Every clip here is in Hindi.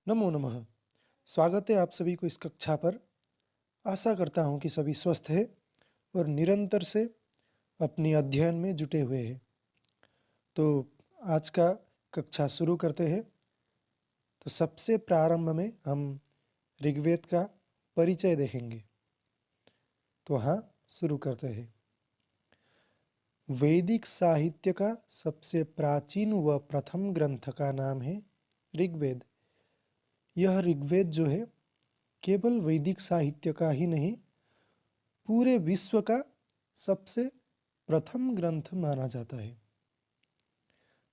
नमो नमः। स्वागत है आप सभी को इस कक्षा पर। आशा करता हूँ कि सभी स्वस्थ हैं और निरंतर से अपनी अध्ययन में जुटे हुए हैं। तो आज का कक्षा शुरू करते हैं। तो सबसे प्रारंभ में हम ऋग्वेद का परिचय देखेंगे। तो हाँ, शुरू करते हैं। वैदिक साहित्य का सबसे प्राचीन व प्रथम ग्रंथ का नाम है ऋग्वेद। यह ऋग्वेद जो है केवल वैदिक साहित्य का ही नहीं, पूरे विश्व का सबसे प्रथम ग्रंथ माना जाता है।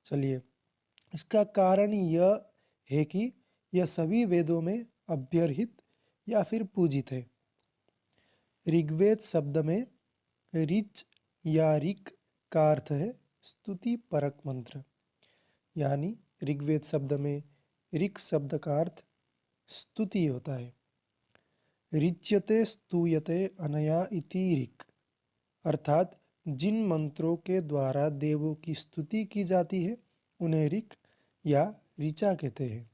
चलिए, इसका कारण यह है कि यह सभी वेदों में अभ्यर्हित या फिर पूजित है। ऋग्वेद शब्द में ऋच या ऋक का अर्थ है स्तुति परक मंत्र, यानी ऋग्वेद शब्द में ऋक शब्द का अर्थ स्तुति होता है। ऋच्यते स्तूयते अनया इति ऋक्, अर्थात जिन मंत्रों के द्वारा देवों की स्तुति की जाती है उन्हें ऋक या ऋचा कहते हैं।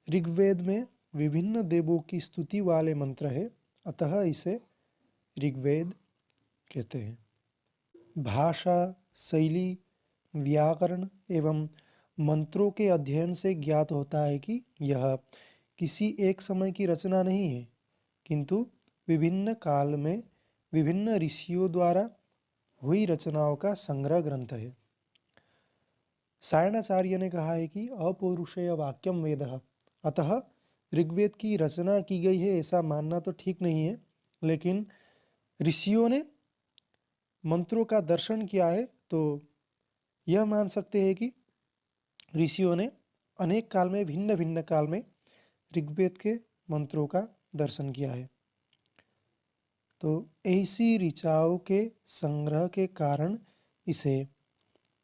ऋग्वेद में विभिन्न देवों की स्तुति वाले मंत्र है, अतः इसे ऋग्वेद कहते हैं। भाषा, शैली, व्याकरण एवं मंत्रों के अध्ययन से ज्ञात होता है कि यह किसी एक समय की रचना नहीं है, किंतु विभिन्न काल में विभिन्न ऋषियों द्वारा हुई रचनाओं का संग्रह ग्रंथ है। सायणाचार्य ने कहा है कि अपौरुषेय वाक्यम वेदः, अतः ऋग्वेद की रचना की गई है ऐसा मानना तो ठीक नहीं है, लेकिन ऋषियों ने मंत्रों का दर्शन किया है तो यह मान सकते हैं कि ऋषियों ने अनेक काल में, भिन्न भिन्न काल में ऋग्वेद के मंत्रों का दर्शन किया है। तो ऐसी ऋचाओं के संग्रह के कारण इसे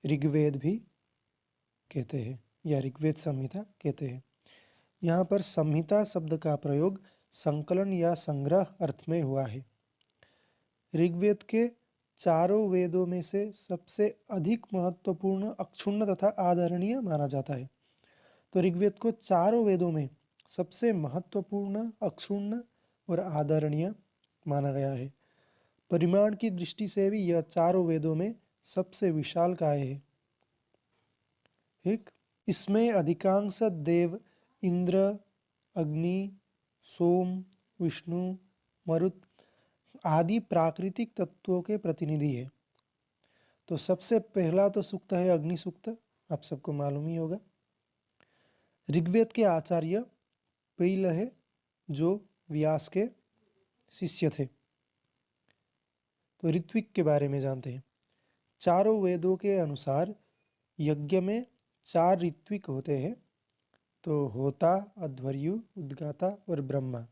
ऋग्वेद भी कहते हैं या ऋग्वेद संहिता कहते हैं। यहाँ पर संहिता शब्द का प्रयोग संकलन या संग्रह अर्थ में हुआ है। ऋग्वेद के चारों वेदों में से सबसे अधिक महत्वपूर्ण, अक्षुण्ण तथा आदरणीय माना जाता है। तो ऋग्वेद को चारों वेदों में सबसे महत्वपूर्ण, अक्षुण्ण और आदरणीय माना गया है। परिमाण की दृष्टि से भी यह चारों वेदों में सबसे विशालकाय है। ठीक, इसमें अधिकांश देव इंद्र, अग्नि, सोम, विष्णु, मरुत आदि प्राकृतिक तत्वों के प्रतिनिधि है। तो सबसे पहला तो सूक्त है अग्नि सूक्त, आप सबको मालूम ही होगा। ऋग्वेद के आचार्य पैल है जो व्यास के शिष्य थे। तो ऋत्विक के बारे में जानते हैं। चारों वेदों के अनुसार यज्ञ में 4 ऋत्विक होते हैं। तो होता, अध्वर्यु, उद्गाता और ब्रह्मा।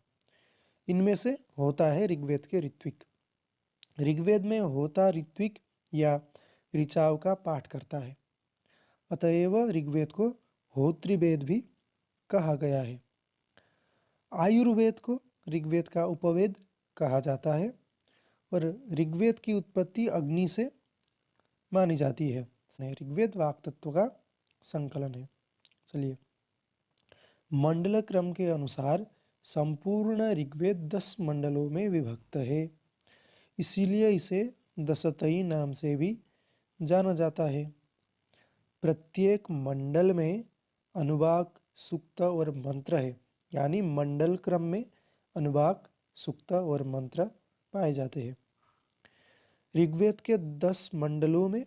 इनमें से होता है ऋग्वेद के ऋत्विक। ऋग्वेद में होता ऋत्विक या ऋचाव का पाठ करता है, अतएव ऋग्वेद को होतृवेद भी कहा गया है। आयुर्वेद को ऋग्वेद का उपवेद कहा जाता है और ऋग्वेद की उत्पत्ति अग्नि से मानी जाती है। ऋग्वेद वाक तत्व का संकलन है। चलिए, मंडल क्रम के अनुसार संपूर्ण ऋग्वेद 10 मंडलों में विभक्त है, इसीलिए इसे दशतई नाम से भी जाना जाता है। प्रत्येक मंडल में अनुवाक, सूक्त और मंत्र है, यानी मंडल क्रम में अनुवाक, सूक्त और मंत्र पाए जाते हैं। ऋग्वेद के 10 मंडलों में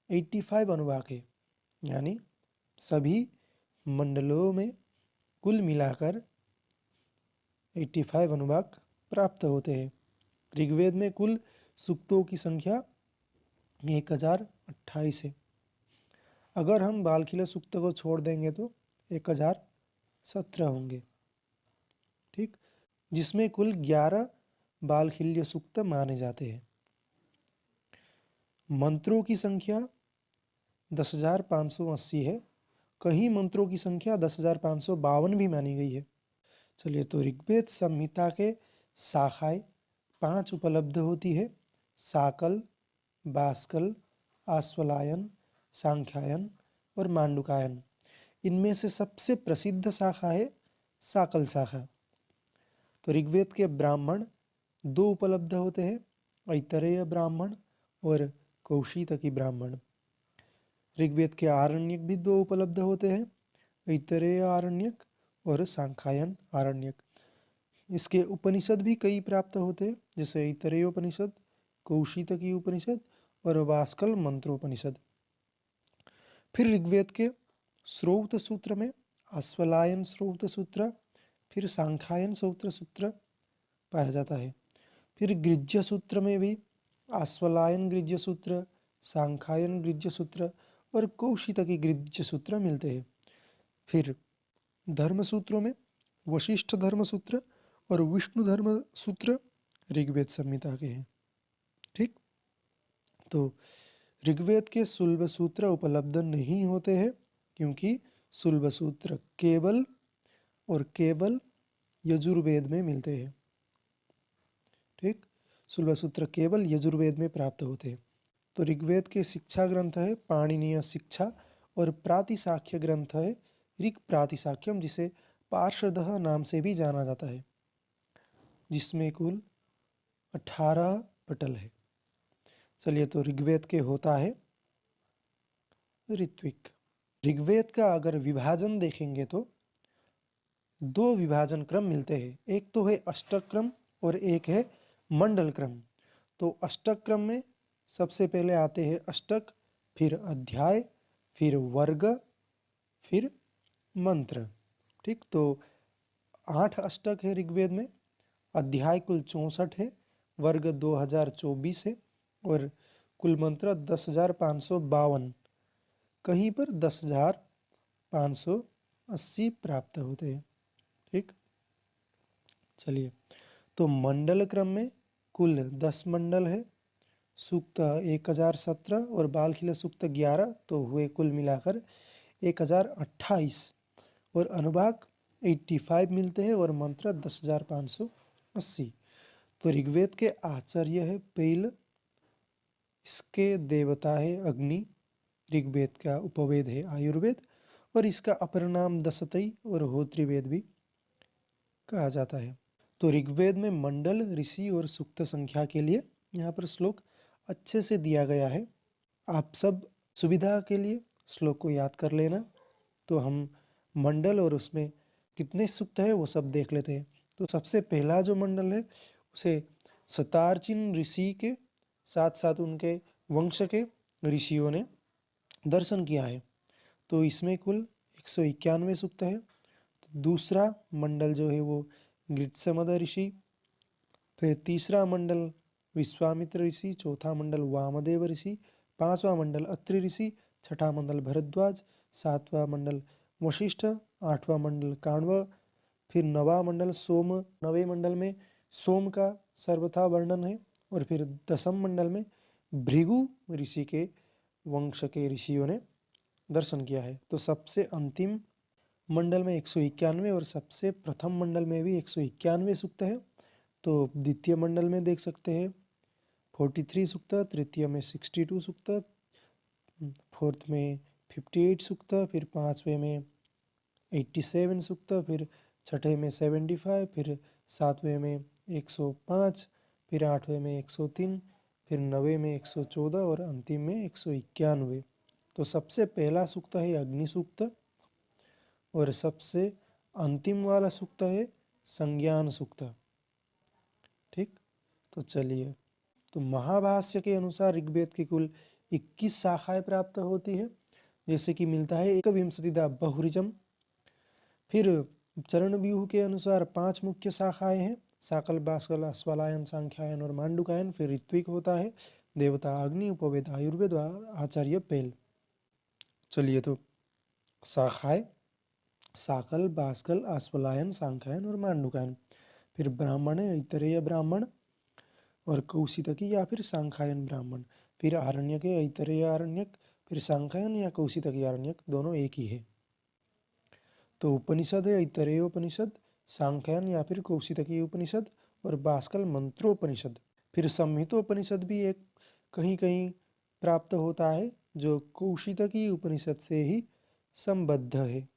85 अनुवाक है, यानी सभी मंडलों में कुल मिलाकर 85 अनुवाक प्राप्त होते हैं। ऋग्वेद में कुल सूक्तों की संख्या 1028 है। अगर हम बालखिल सूक्त को छोड़ देंगे तो 1017 होंगे। ठीक, जिसमें कुल 11 बालखिल्य सूक्त माने जाते हैं। मंत्रों की संख्या 10,580 है। कहीं मंत्रों की संख्या 10,552 भी मानी गई है। चलिए, तो ऋग्वेद संहिता के शाखाएं 5 उपलब्ध होती है: साकल, बाष्कल, आश्वलायन, सांख्यायन और मांडुकायन। इनमें से सबसे प्रसिद्ध शाखा है साकल शाखा। तो ऋग्वेद के ब्राह्मण दो उपलब्ध होते हैं, ऐतरेय ब्राह्मण और कौशितकी ब्राह्मण। ऋग्वेद के आरण्यक भी दो उपलब्ध होते हैं, ऐतरेय आरण्यक और सांख्यायन आरण्यक। इसके उपनिषद भी कई प्राप्त होते हैं, जैसे ऐतरेय उपनिषद, कौशितकी उपनिषद और वास्कल मंत्रोपनिषद। फिर ऋग्वेद के श्रौत सूत्र में अश्वलायन श्रौत सूत्र, फिर सांख्यायन श्रौत सूत्र पाया जाता है। फिर गृह्य सूत्र में भी अश्वलायन गृह्य सूत्र, सांख्यायन गृह्य सूत्र और कौशितकी गृह्य सूत्र मिलते हैं। फिर धर्म सूत्रों में वशिष्ठ धर्म सूत्र और विष्णु धर्म सूत्र ऋग्वेद संहिता के हैं। ठीक, तो ऋग्वेद के सुलभ सूत्र उपलब्ध नहीं होते हैं, क्योंकि सुलभ सूत्र केवल और केवल यजुर्वेद में मिलते हैं। ठीक, सुलभ सूत्र केवल यजुर्वेद में प्राप्त होते हैं। तो ऋग्वेद के शिक्षा ग्रंथ है पाणिनीय शिक्षा और प्रातिशाख्य ग्रंथ है ऋक् प्रातिशाख्यम, जिसे पार्षदः नाम से भी जाना जाता है, जिसमें कुल 18 पटल है। चलिए, तो ऋग्वेद के होता है ऋत्विक। ऋग्वेद का अगर विभाजन देखेंगे तो दो विभाजन क्रम मिलते हैं, एक तो है अष्टक क्रम और एक है मंडल क्रम। तो अष्टक क्रम में सबसे पहले आते हैं अष्टक, फिर अध्याय, फिर वर्ग, फिर मंत्र। ठीक, तो 8 अष्टक है ऋग्वेद में, अध्याय कुल 64 है, वर्ग 2024 है और कुल मंत्र 10,552, कहीं पर 10,580 प्राप्त होते हैं। ठीक, चलिए, तो मंडल क्रम में कुल 10 मंडल है, सूक्त 1017 और बालखिल सूक्त 11, तो हुए कुल मिलाकर 1028 और अनुभाग 85 मिलते हैं और मंत्र 10,580। तो ऋग्वेद के आचार्य है पैल, इसके देवता है अग्नि, ऋग्वेद का उपवेद है आयुर्वेद और इसका अपर नाम दशतई और होत्रिवेद भी कहा जाता है। तो ऋग्वेद में मंडल, ऋषि और सूक्त संख्या के लिए यहाँ पर श्लोक अच्छे से दिया गया है। आप सब सुविधा के लिए श्लोक को याद कर लेना। तो हम मंडल और उसमें कितने सूक्त है वो सब देख लेते हैं। तो सबसे पहला जो मंडल है उसे सतार्चिन ऋषि के साथ साथ उनके वंश के ऋषियों ने दर्शन किया है। तो इसमें कुल 191 सूक्त है। तो दूसरा मंडल जो है वो गृत्समद ऋषि, फिर तीसरा मंडल विश्वामित्र ऋषि, चौथा मंडल वामदेव ऋषि, पांचवा मंडल अत्रि ऋषि, छठा मंडल भरद्वाज, सातवां मंडल वशिष्ठ, आठवां मंडल काण्व, फिर नवा मंडल सोम। नवे मंडल में सोम का सर्वथा वर्णन है और फिर दसम मंडल में भृगु ऋषि के वंश के ऋषियों ने दर्शन किया है। तो सबसे अंतिम मंडल में 191 और सबसे प्रथम मंडल में भी 191 सूक्त है। तो द्वितीय मंडल में देख सकते हैं 43 सूक्त, तृतीय में 62 सूक्त, फोर्थ में 58 सूक्त, फिर पाँचवें में 87 सूक्त, फिर छठे में 75, फिर सातवें में 105, फिर आठवें में 103, फिर नवे में 114 और अंतिम में 191। तो सबसे पहला सूक्त है अग्नि सूक्त और सबसे अंतिम वाला सूक्त है संज्ञान सूक्त। ठीक, तो चलिए, तो महाभाष्य के अनुसार ऋग्वेद की कुल 21 शाखाएं प्राप्त होती है, जैसे कि मिलता है एकविंशतिदा बहुऋजम। फिर चरण व्यूह के अनुसार 5 मुख्य शाखाएं हैं, साकल, बाष्कल, अश्वलायन, सांख्यायन और मांडुकायन। फिर ऋत्विक होता है, देवता अग्नि, उपवेद आयुर्वेद और आचार्य पैल। चलिए, तो शाखाएं साकल, बाष्कल, अश्वलायन, सांख्यायन और मांडुकायन। फिर ब्राह्मण है ऐतरेय ब्राह्मण और कौशितकी या फिर सांख्यायन ब्राह्मण। फिर आरण्यक है ऐतरेय आरण्यक, फिर सांख्यायन या कौशितकी आरण्यक, दोनों एक ही है। तो उपनिषद है ऐतरेय उपनिषद, सांख्यायन या फिर कौशितकी उपनिषद और बाष्कल मंत्रोपनिषद। फिर संहितोपनिषद भी एक कहीं कहीं प्राप्त होता है, जो कौशितकी उपनिषद से ही संबद्ध है।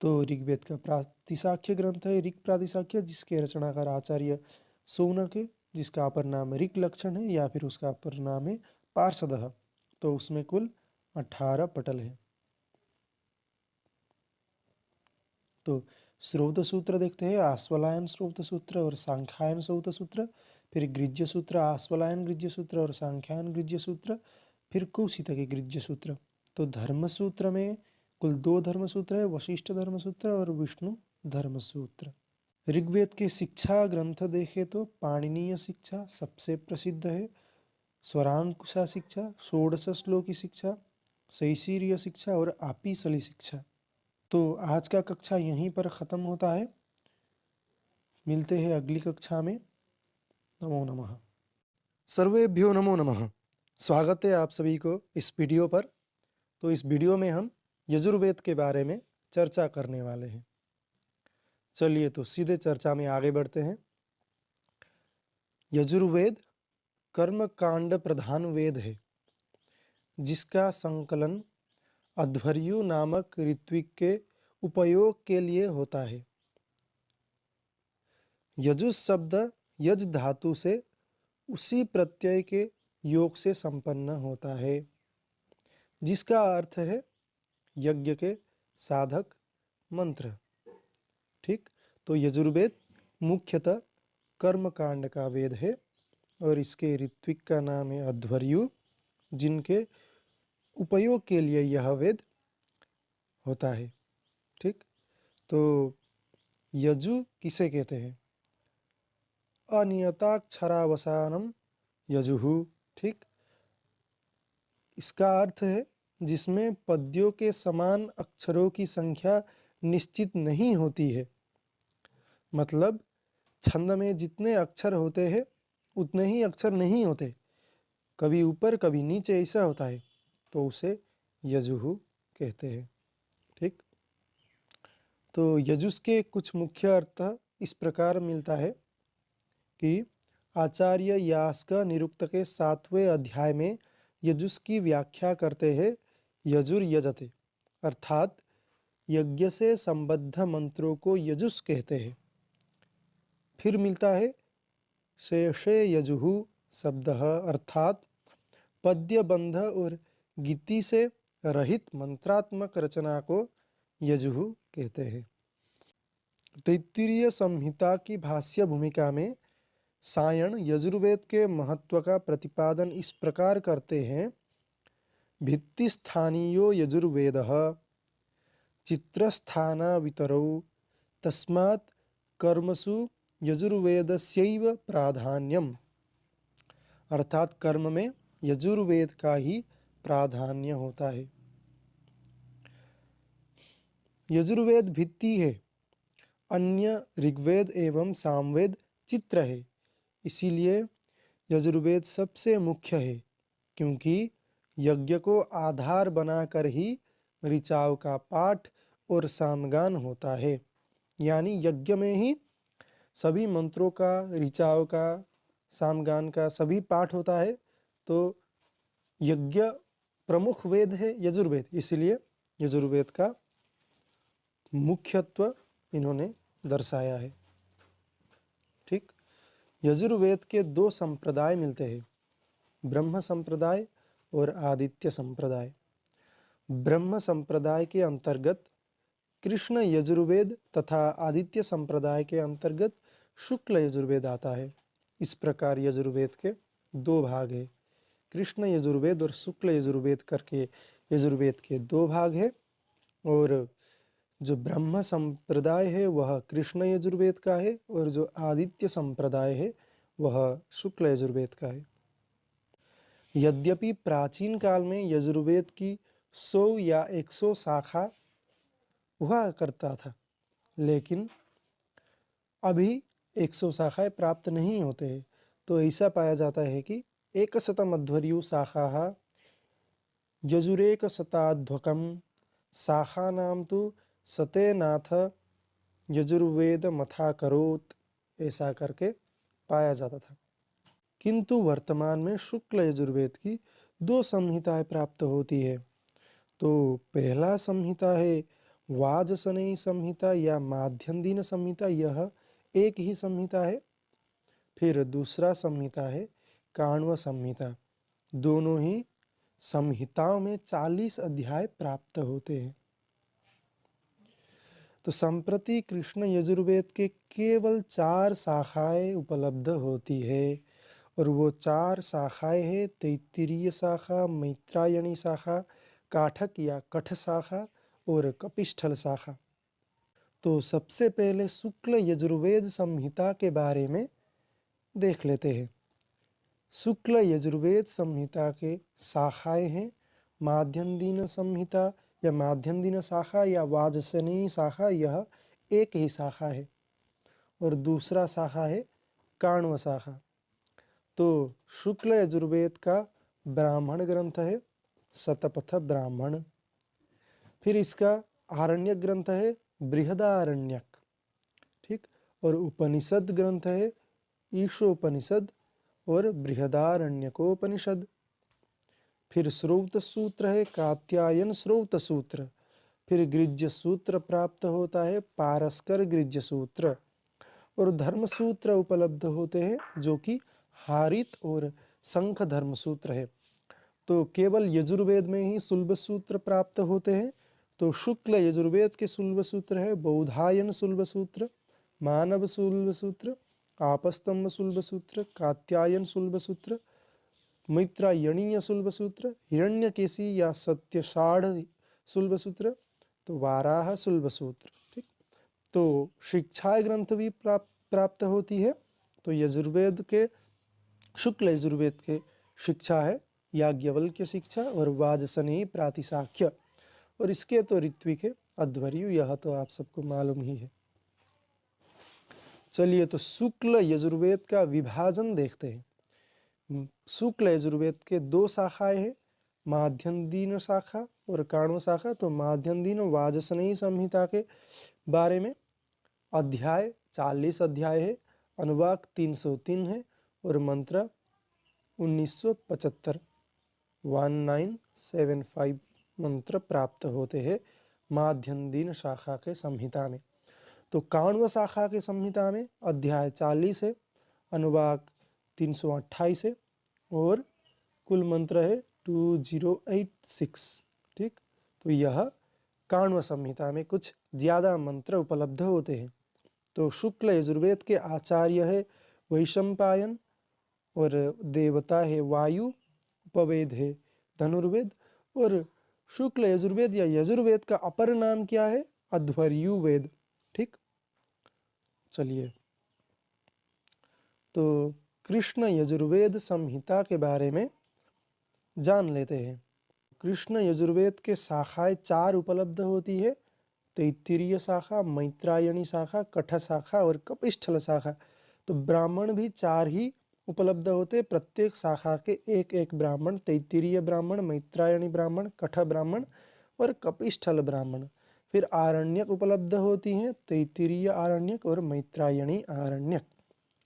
तो ऋग्वेद का प्रातिशाख्य ग्रंथ है ऋग प्रातिशाख्य, जिसके रचनाकार आचार्य शौनक है, जिसका अपर नाम ऋग लक्षण है या फिर उसका अपर नाम है पार्षदः। तो उसमें कुल 18 पटल है। तो श्रौत सूत्र देखते हैं, आश्वलायन श्रौत सूत्र और सांख्यायन श्रौत सूत्र, फिर गृह्य सूत्र, आश्वलायन गृह्य सूत्र और सांख्यायन गृह्य सूत्र, फिर कौशितकी गृह्य सूत्र। तो धर्म सूत्र में कुल 2 धर्म सूत्र है, वशिष्ठ धर्म सूत्र और विष्णु धर्म सूत्र। ऋग्वेद के शिक्षा ग्रंथ देखें तो पाणिनीय शिक्षा सबसे प्रसिद्ध है, स्वरांकुशा शिक्षा, षोडश श्लोकी शिक्षा, शैशिरीय शिक्षा और आपिसली शिक्षा। तो आज का कक्षा यहीं पर ख़त्म होता है। मिलते हैं अगली कक्षा में। नमो नमः। सर्वेभ्यो नमो नमः। स्वागत है आप सभी को इस वीडियो पर। तो इस वीडियो में हम यजुर्वेद के बारे में चर्चा करने वाले हैं। चलिए तो सीधे चर्चा में आगे बढ़ते हैं। यजुर्वेद कर्मकांड प्रधान वेद है, जिसका संकलन अध्वर्यु नामक ऋत्विक के उपयोग के लिए होता है। यजुस् शब्द यज धातु से उसी प्रत्यय के योग से संपन्न होता है, जिसका अर्थ है यज्ञ के साधक मंत्र। ठीक, तो यजुर्वेद मुख्यतः कर्मकांड का वेद है और इसके ऋत्विक का नाम है अध्वर्यु, जिनके उपयोग के लिए यह वेद होता है। ठीक, तो यजु किसे कहते हैं? अनियताक्षरावसानम यजुहु। ठीक, इसका अर्थ है जिसमें पद्यों के समान अक्षरों की संख्या निश्चित नहीं होती है। मतलब छंद में जितने अक्षर होते हैं उतने ही अक्षर नहीं होते, कभी ऊपर कभी नीचे ऐसा होता है, तो उसे यजुहु कहते हैं। ठीक, तो यजुस के कुछ मुख्य अर्थ इस प्रकार मिलता है कि आचार्य यास्क निरुक्त के 7वें अध्याय में यजुस की व्याख्या करते हैं यजुर यजते, अर्थात यज्ञ से संबद्ध मंत्रों को यजुस कहते हैं। फिर मिलता है शेषे यजुहु शब्द, अर्थात पद्यबंध और गीति से रहित मंत्रात्मक रचना को यजुहु कहते हैं। तैत्तिरीय संहिता की भाष्य भूमिका में सायण यजुर्वेद के महत्व का प्रतिपादन इस प्रकार करते हैं। भित्तिस्थानीयो यजुर्वेदः चित्रस्थानावितरौ तस्मात् कर्मसु यजुर्वेदस्यैव प्राधान्यम, अर्थात कर्म में यजुर्वेद का ही प्राधान्य होता है। यजुर्वेद भित्ति है, अन्य ऋग्वेद एवं सामवेद चित्र है, इसीलिए यजुर्वेद सबसे मुख्य है, क्योंकि यज्ञ को आधार बनाकर ही ऋचाव का पाठ और सामगान होता है। यानी यज्ञ में ही सभी मंत्रों का, ऋचाव का, सामगान का सभी पाठ होता है। तो यज्ञ प्रमुख वेद है यजुर्वेद, इसलिए यजुर्वेद का मुख्यत्व इन्होंने दर्शाया है। ठीक, यजुर्वेद के 2 संप्रदाय मिलते हैं, ब्रह्म संप्रदाय और आदित्य संप्रदाय। ब्रह्म संप्रदाय के अंतर्गत कृष्ण यजुर्वेद तथा आदित्य संप्रदाय के अंतर्गत शुक्ल यजुर्वेद आता है। इस प्रकार यजुर्वेद के 2 भाग हैं, कृष्ण यजुर्वेद और शुक्ल यजुर्वेद करके यजुर्वेद के 2 भाग हैं। और जो ब्रह्म संप्रदाय है वह कृष्ण यजुर्वेद का है और जो आदित्य संप्रदाय है वह शुक्ल यजुर्वेद का है। यद्यपि प्राचीन काल में यजुर्वेद की 100 या 100 शाखा हुआ करता था, लेकिन अभी 100 शाखाएं प्राप्त नहीं होते हैं। तो ऐसा पाया जाता है कि 100 शाखाः यजुरेक शताध्वकम शाखानां तु सतेनाथ यजुर्वेद मथा करोत, ऐसा करके पाया जाता था। किंतु वर्तमान में शुक्ल यजुर्वेद की 2 संहिताएं प्राप्त होती है। तो पहला संहिता है वाजसनेयी संहिता या माध्यन्दिन संहिता, यह एक ही संहिता है। फिर दूसरा संहिता है काण्व संहिता। दोनों ही संहिताओं में 40 अध्याय प्राप्त होते हैं। तो संप्रति कृष्ण यजुर्वेद के केवल 4 शाखाएं उपलब्ध होती है, और वो 4 शाखाएं हैं तैत्तिरीय शाखा, मैत्रायणी शाखा, काठक या कठ शाखा और कपिष्ठल शाखा। तो सबसे पहले शुक्ल यजुर्वेद संहिता के बारे में देख लेते हैं। शुक्ल यजुर्वेद संहिता के शाखाएं हैं माध्यन्दिन संहिता या माध्यन्दिन शाखा या वाजसनेयी शाखा, यह एक ही शाखा है। और दूसरा शाखा है काण्व शाखा। तो शुक्ल यजुर्वेद का ब्राह्मण ग्रंथ है शतपथ ब्राह्मण। फिर इसका आरण्यक ग्रंथ है बृहदारण्यक, ठीक। और उपनिषद ग्रंथ है ईशोपनिषद और बृहदारण्यकोपनिषद। फिर श्रौत सूत्र है कात्यायन श्रौत सूत्र। फिर गृह्य सूत्र प्राप्त होता है पारस्कर गृह्य सूत्र। और धर्म सूत्र उपलब्ध होते हैं जो कि हारित और शंख धर्म सूत्र है। तो केवल यजुर्वेद में ही सुलभ सूत्र प्राप्त होते हैं। तो शुक्ल यजुर्वेद के सुलभ सूत्र है बौधायन सुलभ सूत्र, मानव सुलभ सूत्र, आपस्तम्भ सुलभ सूत्र, कात्यायन सुलभ सूत्र, मैत्रायणीय सुलभ सूत्र, हिरण्यकेशी या सत्यषाढ़ सुलभ सूत्र, तो वाराह सुलभ सूत्र, ठीक। तो शिक्षाएं ग्रंथ भी प्राप्त होती है। तो यजुर्वेद के शुक्ल यजुर्वेद के शिक्षा है याज्ञवल्क्य शिक्षा और वाजसनेयी प्रातिशाख्य। और इसके तो ऋत्विक है अध्वर्यु, यह तो आप सबको मालूम ही है। चलिए तो शुक्ल यजुर्वेद का विभाजन देखते हैं। शुक्ल यजुर्वेद के 2 शाखाएं हैं माध्यन्दिन शाखा और काण्व शाखा। तो माध्यन्दिन वाजसनेयी संहिता के बारे में अध्याय 40 अध्याय है, अनुवाक 303 है और मंत्र 1975 1975 मंत्र प्राप्त होते हैं माध्यन्दिन शाखा के संहिता में। तो काण्व शाखा के संहिता में अध्याय 40 है, अनुवाक 328 है और कुल मंत्र है 2086, ठीक। तो यह काण्व संहिता में कुछ ज़्यादा मंत्र उपलब्ध होते हैं। तो शुक्ल यजुर्वेद के आचार्य है वैशंपायन और देवता है वायु, उपवेद है धनुर्वेद। और शुक्ल यजुर्वेद या यजुर्वेद का अपर नाम क्या है? अध्वर्यु वेद, ठीक। चलिए तो कृष्ण यजुर्वेद संहिता के बारे में जान लेते हैं। कृष्ण यजुर्वेद के शाखाएं 4 उपलब्ध होती है तैत्तिरीय शाखा, मैत्रायणी शाखा, कठ शाखा और कपिष्ठल शाखा। तो ब्राह्मण भी 4 ही उपलब्ध होते, प्रत्येक शाखा के एक एक ब्राह्मण, तैत्तिरीय ब्राह्मण, मैत्रायणी ब्राह्मण, कठ ब्राह्मण और कपिष्ठल ब्राह्मण। फिर आरण्यक उपलब्ध होती हैं तैत्तिरीय आरण्यक और मैत्रायणी आरण्यक,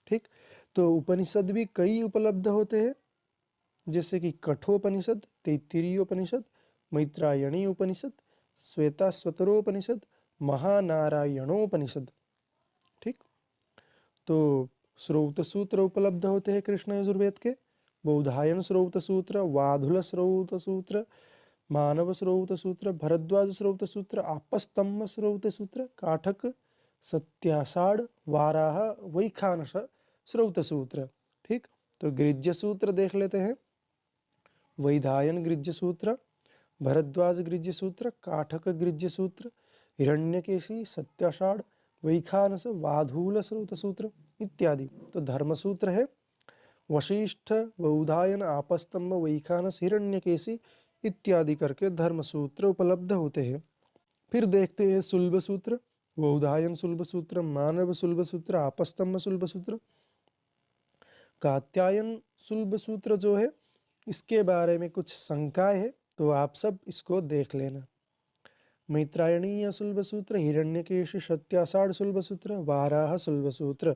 ठीक। तो उपनिषद भी कई उपलब्ध होते हैं जैसे कि कठोपनिषद, तैत्तिरीय उपनिषद, मैत्रायणी उपनिषद, श्वेताश्वतरोपनिषद, महानारायणोपनिषद, ठीक। तो श्रौत सूत्र उपलब्ध होते हैं कृष्ण यजुर्वेद के बौधायन श्रौत सूत्र, वाधुल श्रौत सूत्र, मानव श्रौत सूत्र, भरद्वाज श्रौत सूत्र, आपस्तम्भ श्रौत सूत्र, काठक, सत्याषाढ़, वाराह, वैखानस श्रौत सूत्र, ठीक। तो गृह्य सूत्र देख लेते हैं। वैधायन गृह्य सूत्र, भरद्वाज गृह्य सूत्र, काठक गृह्य सूत्र, हिरण्यकेशी, सत्याषाढ़, वैखानस, वाधूल श्रौत सूत्र इत्यादि। तो धर्मसूत्र है वशिष्ठ, बौधायन, आपस्तम्भ, वैखानस, हिरण्यकेशी इत्यादि करके धर्मसूत्र उपलब्ध होते हैं। फिर देखते हैं सुलभ सूत्र, बौधायन सुलभ सूत्र, मानव सुलभ सूत्र, आपस्तम्भ सुलभ सूत्र, कात्यायन सुलभ सूत्र जो है इसके बारे में कुछ शंकाएं है, तो आप सब इसको देख लेना। मैत्रायणीय सुलभ सूत्र, हिरण्यकेशी सत्याषाढ़ सुलभ सूत्र, वाराह सुलभ सूत्र।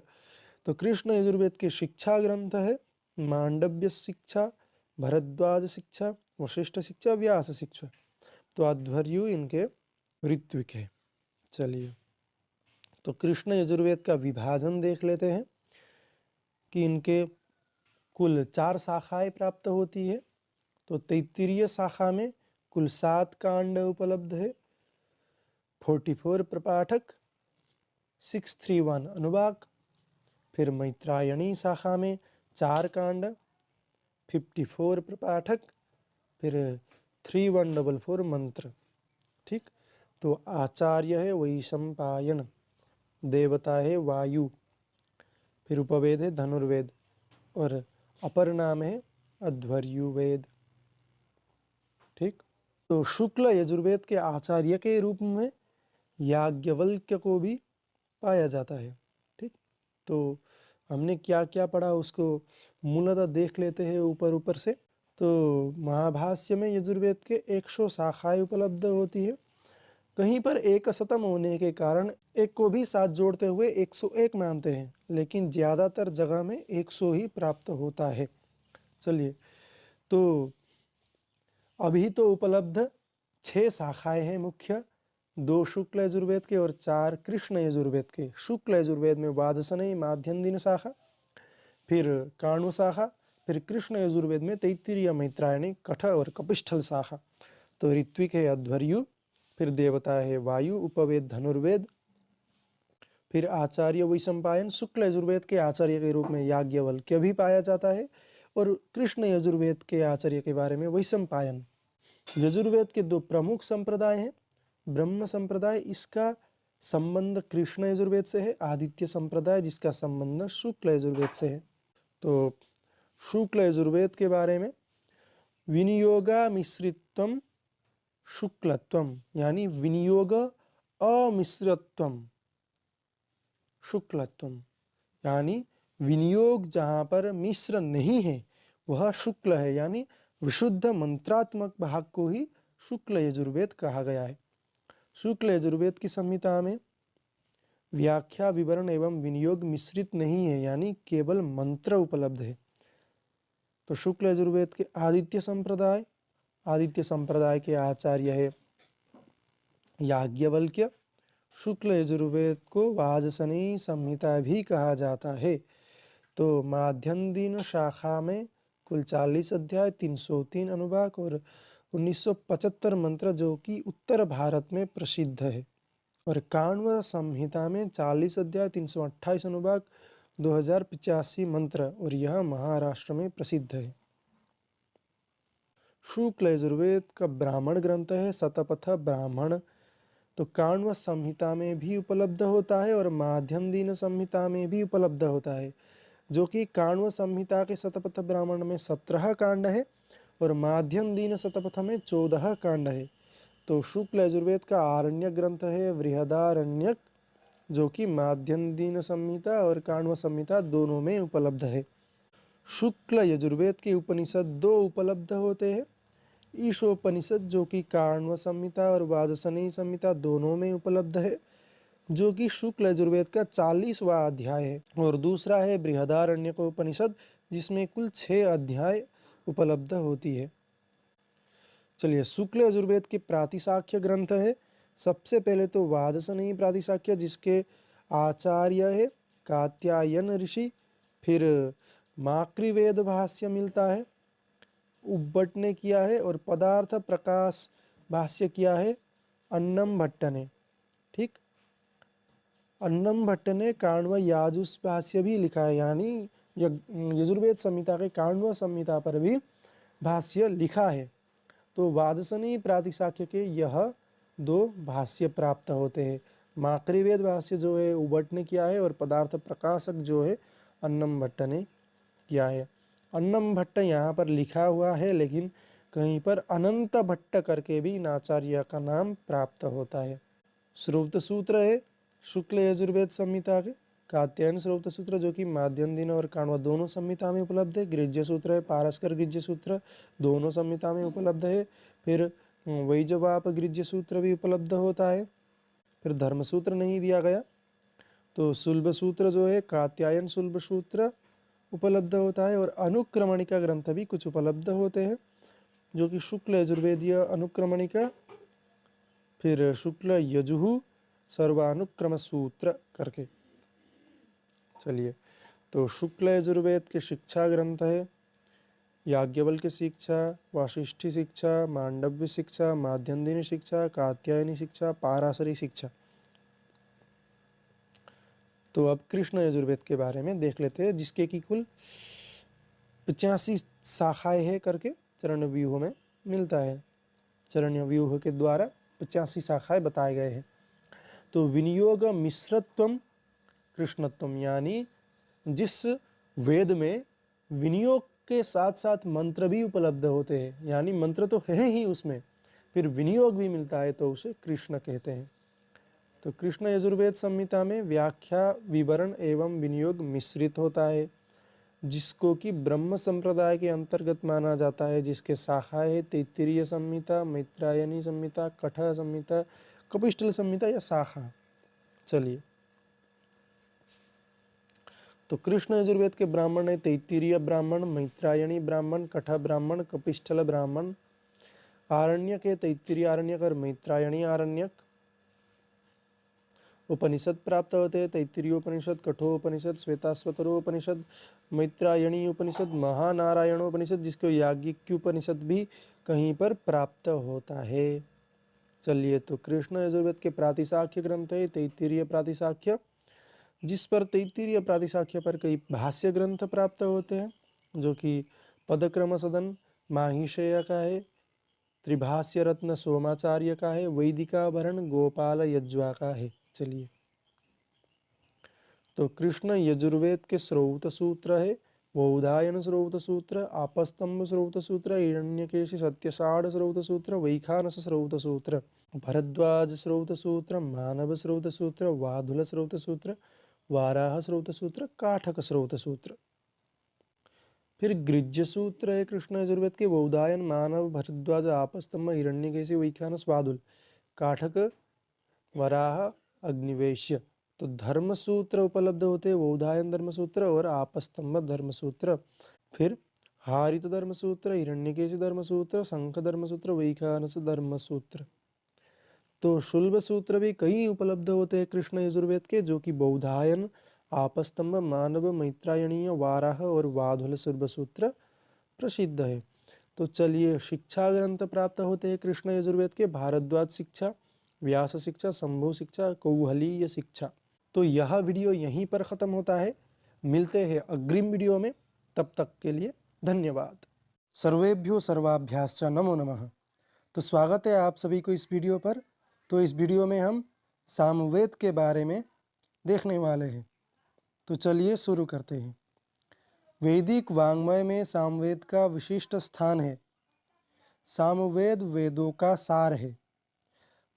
तो कृष्ण यजुर्वेद के शिक्षा ग्रंथ है मांडव्य शिक्षा, भरद्वाज शिक्षा, वशिष्ठ शिक्षा, व्यास शिक्षा। तो अध्वर्यु इनके ऋत्विक है। चलिए, तो कृष्ण यजुर्वेद का विभाजन देख लेते हैं कि इनके कुल 4 शाखाएं प्राप्त होती है। तो तैत्तिरीय शाखा में कुल 7 कांड उपलब्ध है, 44 प्रपाठक, 631 अनुवाक। फिर मैत्रायणी शाखा में 4 कांड, 54 प्रपाठक, फिर 3144 मंत्र। ठीक, तो आचार्य है वैशंपायन, देवता है वायु, फिर उपवेद है धनुर्वेद और अपर नाम है अध्वर्युवेद। ठीक, तो शुक्ल यजुर्वेद के आचार्य के रूप में याज्ञवल्क्य को भी पाया जाता है। ठीक, तो हमने क्या क्या पढ़ा उसको मूलतः देख लेते हैं ऊपर ऊपर से। तो महाभाष्य में यजुर्वेद के 100 शाखाएं उपलब्ध होती है। कहीं पर एक शतम होने के कारण एक को भी साथ जोड़ते हुए 101 मानते हैं, लेकिन ज़्यादातर जगह में 100 ही प्राप्त होता है। चलिए, तो अभी तो उपलब्ध 6 शाखाएं हैं मुख्य, 2 शुक्ल यजुर्वेद के और 4 कृष्ण यजुर्वेद के। शुक्ल यजुर्वेद में वाजसनेयी माध्यन्दिन शाखा, फिर काण्व शाखा, फिर कृष्ण यजुर्वेद में तैत्तिरीय मैत्रायणी कठ और कपिष्ठल शाखा। तो ऋत्विक है अध्वर्यु, फिर देवता है वायु, उपवेद धनुर्वेद, फिर आचार्य वैशंपायन। शुक्ल यजुर्वेद के आचार्य के रूप में याज्ञवल्क्य भी पाया जाता है और कृष्ण यजुर्वेद के आचार्य के बारे में वैशंपायन। यजुर्वेद के 2 प्रमुख संप्रदाय हैं। ब्रह्म संप्रदाय, इसका संबंध कृष्ण यजुर्वेद से है। आदित्य संप्रदाय, जिसका संबंध शुक्ल यजुर्वेद से है। तो शुक्ल यजुर्वेद के बारे में विनियोगा मिश्रित्वम शुक्लत्वम, यानी विनियोग अमिश्रत्वम शुक्लत्वम, यानी विनियोग जहाँ पर मिश्र नहीं है वह शुक्ल है, यानी विशुद्ध मंत्रात्मक भाग को ही शुक्ल यजुर्वेद कहा गया है। शुक्ल यजुर्वेद की संहिता में व्याख्या, विवरण एवं विनियोग मिश्रित नहीं है, यानी केवल मंत्र उपलब्ध है। तो शुक्ल यजुर्वेद के आदित्य संप्रदाय के आचार्य है याज्ञवल्क्य। शुक्ल यजुर्वेद को वाजसनेयी संहिता भी कहा जाता है। तो माध्यन्दिन शाखा में कुल 40 अध्याय, 303 अनुवाक और 1975 मंत्र, जो कि उत्तर भारत में प्रसिद्ध है। और काण्व संहिता में 40 अध्याय, 328 अनुवाक, 2085 मंत्र, और यह महाराष्ट्र में प्रसिद्ध है। शुक्ल यजुर्वेद का ब्राह्मण ग्रंथ है शतपथ ब्राह्मण। तो काण्व संहिता में भी उपलब्ध होता है और माध्यन्दिन संहिता में भी उपलब्ध होता है, जो कि काण्व संहिता के शतपथ ब्राह्मण में 17 कांड है और माध्यन्दिन शतपथ में 14 कांड है। तो शुक्ल यजुर्वेद का आरण्यक ग्रंथ है बृहदारण्यक, जो कि माध्यन्दिन संहिता और काण्व संहिता दोनों में उपलब्ध है। शुक्ल यजुर्वेद के उपनिषद 2 उपलब्ध होते हैं। ईशोपनिषद, जो कि काण्व संहिता और वाजसनेयी संहिता दोनों में उपलब्ध है, जो कि शुक्ल यजुर्वेद का 40वां अध्याय है। और दूसरा है बृहदारण्यक उपनिषद, जिसमें कुल 6 अध्याय उपलब्ध होती है। चलिए, शुक्ल यजुर्वेद के प्रातिशाख्य ग्रंथ है। सबसे पहले तो वाजसनेयी प्रातिशाख्य, जिसके आचार्य है कात्यायन ऋषि। फिर माकृवेद भाष्य मिलता है, उब्बट ने किया है, और पदार्थ प्रकाश भाष्य किया है अन्नम भट्ट ने। ठीक, अन्नम भट्ट ने काण्व याजुस भाष्य भी लिखा है, यानी यजुर्वेद संहिता के काण्व संहिता पर भी भाष्य लिखा है। तो वाजसनेयी प्रातिशाख्य के यह 2 भाष्य प्राप्त होते हैं। माकृवेद भाष्य जो है उब्बट ने किया है और पदार्थ प्रकाशक जो है अन्नम भट्ट ने किया है। अन्नम भट्ट यहाँ पर लिखा हुआ है, लेकिन कहीं पर अनंत भट्ट करके भी इन आचार्य का नाम प्राप्त होता है। श्रौत सूत्र है शुक्ल यजुर्वेद संहिता के, कात्यायन श्रौत सूत्र, जो कि माध्यन्दिन और काण्व दोनों संहिता में उपलब्ध है। गृह्य सूत्र है पारस्कर गृह्य सूत्र, दोनों संहिता में उपलब्ध है। फिर वैजवाप गृह्य सूत्र भी उपलब्ध होता है। फिर धर्म सूत्र नहीं दिया गया। तो सुलभ सूत्र जो है कात्यायन सुलभ सूत्र उपलब्ध होता है। और अनुक्रमणिका ग्रंथ भी कुछ उपलब्ध होते हैं, जो कि शुक्ल यजुर्वेदीय अनुक्रमणिका, फिर शुक्ल यजुः, सर्वानुक्रम सूत्र करके। चलिए, तो शुक्ल यजुर्वेद के शिक्षा ग्रंथ है याज्ञवल्क्य शिक्षा, वाशिष्ठी शिक्षा, मांडव्य शिक्षा, माध्यन्दिनी शिक्षा, कात्यायनी शिक्षा, पाराशरी शिक्षा। तो अब कृष्ण यजुर्वेद के बारे में देख लेते हैं, जिसके की कुल 85 शाखाएं है करके चरण व्यूह में मिलता है। चरण व्यूह के द्वारा 85 शाखाएं बताए गए हैं। तो विनियोग मिश्रत्वम कृष्णत्वम, यानी जिस वेद में विनियोग के साथ साथ मंत्र भी उपलब्ध होते हैं, यानी मंत्र तो है ही उसमें, फिर विनियोग भी मिलता है, तो उसे कृष्ण कहते हैं। तो कृष्ण यजुर्वेद संहिता में व्याख्या, विवरण एवं विनियोग मिश्रित होता है, जिसको कि ब्रह्म संप्रदाय के अंतर्गत माना जाता है, जिसके शाखाएं है तैत्तिरीय संहिता, मैत्रायणी संहिता, कठ संहिता, कपिष्टल संहिता या शाखा। चलिए, तो कृष्ण यजुर्वेद के ब्राह्मण है तैत्तिरीय ब्राह्मण, मैत्रायणी ब्राह्मण, कठ ब्राह्मण, कपिष्टल ब्राह्मण। आरण्यक है तैत्तिरीय आरण्यक और मैत्रायणी आरण्यक। उपनिषद प्राप्त होते हैं तैत्तिरीय उपनिषद, कठोपनिषद, श्वेताश्वतरोपनिषद, मैत्रायणी उपनिषद, महानारायणोपनिषद, जिसको याज्ञिकोपनिषद भी कहीं पर प्राप्त होता है। चलिए, तो कृष्ण यजुर्वेद के प्रातिशाख्य ग्रंथ है तैत्तिरीय प्रातिशाख्य, जिस पर तैत्तिरीय प्रातिशाख्य पर कई भाष्य ग्रंथ प्राप्त होते हैं, जो कि पदक्रम सदन माहिषेय का है, त्रिभाष्य रत्न सोमाचार्य का है, वैदिकाभरण गोपाल यज्वा का है। चलिए, तो कृष्ण यजुर्वेद के श्रौत सूत्र है वौधायन श्रौत सूत्र, आपस्तंभ श्रौत सूत्र, हिरण्यकेशि सत्यसाढ़ श्रौत सूत्र, वैखानस श्रौत सूत्र, भरद्वाज श्रौत सूत्र, मानव श्रौत सूत्र, वाधुल श्रौत सूत्र, वाराह श्रौत सूत्र, काठक श्रौत सूत्र। फिर गृज्य सूत्र है कृष्ण यजुर्वेद के वौधायन, मानव, भरद्वाज, आपस्तंभ, हिरण्यकेशि, वैखानस, वाधुल, काठक, वराह, अग्निवेश्य। तो धर्म सूत्र उपलब्ध होते हैं वौधायन धर्म सूत्र और आपस्तंभ धर्म सूत्र। फिर हारित धर्म सूत्र, हिरण्यकेशि धर्म सूत्र, शंख धर्म सूत्र, वैखानस धर्म सूत्र। तो शुल्ब सूत्र भी कई उपलब्ध होते हैं कृष्ण यजुर्वेद के, जो कि बौधायन, आपस्तंभ, मानव, मैत्रायणीय, वाराह और वाधुल शुल्ब सूत्र प्रसिद्ध है। तो चलिए, शिक्षा ग्रंथ प्राप्त होते हैं कृष्ण यजुर्वेद के भारद्वाज शिक्षा, व्यास शिक्षा, शंभु शिक्षा, कौहलीय शिक्षा। तो यह वीडियो यहीं पर ख़त्म होता है। मिलते हैं अग्रिम वीडियो में, तब तक के लिए धन्यवाद। सर्वेभ्यो सर्वाभ्याश्च नमो नमः। तो स्वागत है आप सभी को इस वीडियो पर। तो इस वीडियो में हम सामवेद के बारे में देखने वाले हैं। तो चलिए शुरू करते हैं। वैदिक वाङ्मय में सामवेद का विशिष्ट स्थान है। सामवेद वेदों का सार है।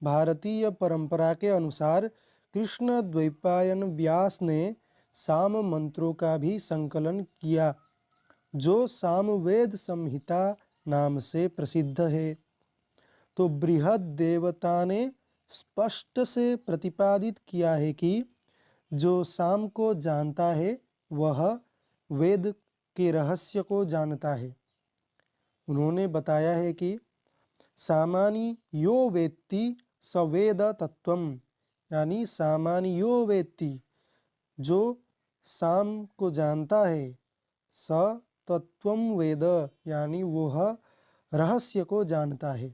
भारतीय परंपरा के अनुसार कृष्ण द्वैपायन व्यास ने साम मंत्रों का भी संकलन किया, जो सामवेद संहिता नाम से प्रसिद्ध है। तो बृहद देवता ने स्पष्ट से प्रतिपादित किया है कि जो साम को जानता है वह वेद के रहस्य को जानता है। उन्होंने बताया है कि सामानी यो वेत्ति स वेद तत्वम, यानी सामानी यो वेत्ति, जो साम को जानता है, स तत्वम वेद, यानी वह रहस्य को जानता है।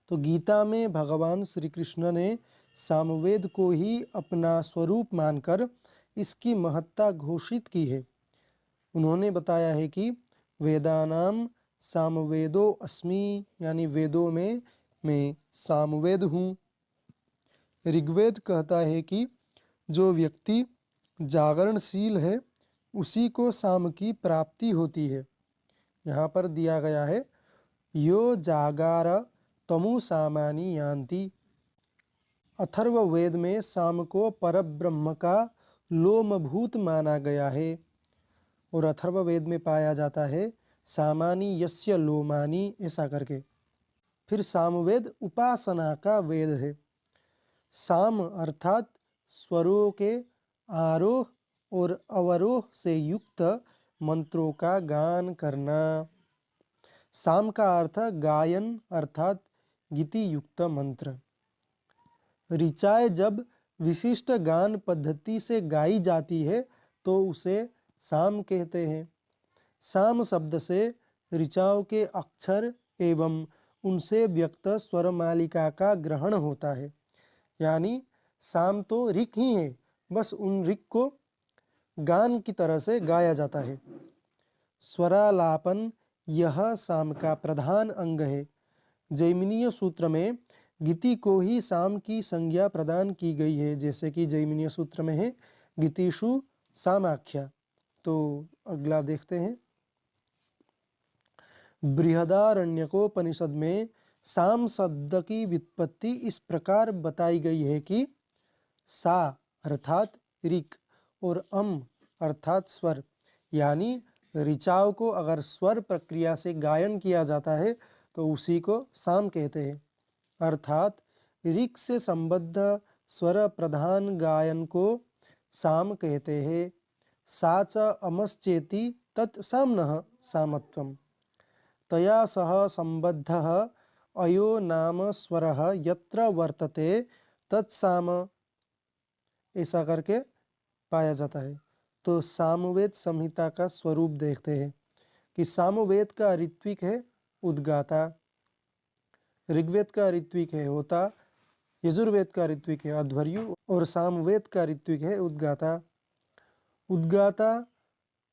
तो गीता में भगवान श्री कृष्ण ने सामवेद को ही अपना स्वरूप मानकर इसकी महत्ता घोषित की है। उन्होंने बताया है कि वेदानाम सामवेदो अस्मि, यानी वेदों में मैं सामवेद हूँ। ऋग्वेद कहता है कि जो व्यक्ति जागरणशील है उसी को साम की प्राप्ति होती है। यहाँ पर दिया गया है यो जागार तमु सामानी यान्ति। अथर्ववेद में साम को परब्रह्म का लोमभूत माना गया है और अथर्ववेद में पाया जाता है सामानी यस्य लोमानी, ऐसा करके। फिर सामवेद उपासना का वेद है। साम अर्थात स्वरों के आरोह और अवरोह से युक्त मंत्रों का गान करना। साम का अर्थ गायन अर्थात गीति युक्त मंत्र। ऋचाएँ जब विशिष्ट गान पद्धति से गाई जाती है तो उसे साम कहते हैं। साम शब्द से ऋचाओं के अक्षर एवं उनसे व्यक्त स्वर मालिका का ग्रहण होता है। यानी साम तो ऋक ही है, बस उन ऋक को गान की तरह से गाया जाता है। स्वरालापन यह साम का प्रधान अंग है। जैमिनीय सूत्र में गीति को ही साम की संज्ञा प्रदान की गई है, जैसे कि जैमिनीय सूत्र में है गीतिषु सामाख्या। तो अगला देखते हैं। बृहदारण्यकोपनिषद में साम शब्द की व्युत्पत्ति इस प्रकार बताई गई है कि सा अर्थात ऋक और अर्थात स्वर, यानी ऋचाओं को अगर स्वर प्रक्रिया से गायन किया जाता है तो उसी को साम कहते हैं। अर्थात ऋक से संबद्ध स्वर प्रधान गायन को साम कहते हैं। सा च अमश्चेति तत् साम्नः सामत्वम्। तया सह संबद्धः अयो नाम स्वरः यत्र वर्तते तत्साम, ऐसा करके पाया जाता है। तो सामवेद संहिता का स्वरूप देखते हैं कि सामवेद का ऋत्विक है उद्गाता, ऋग्वेद का ऋत्विक है होता, यजुर्वेद का ऋत्विक है अध्वर्यु और सामवेद का ऋत्विक है उद्गाता। उद्गाता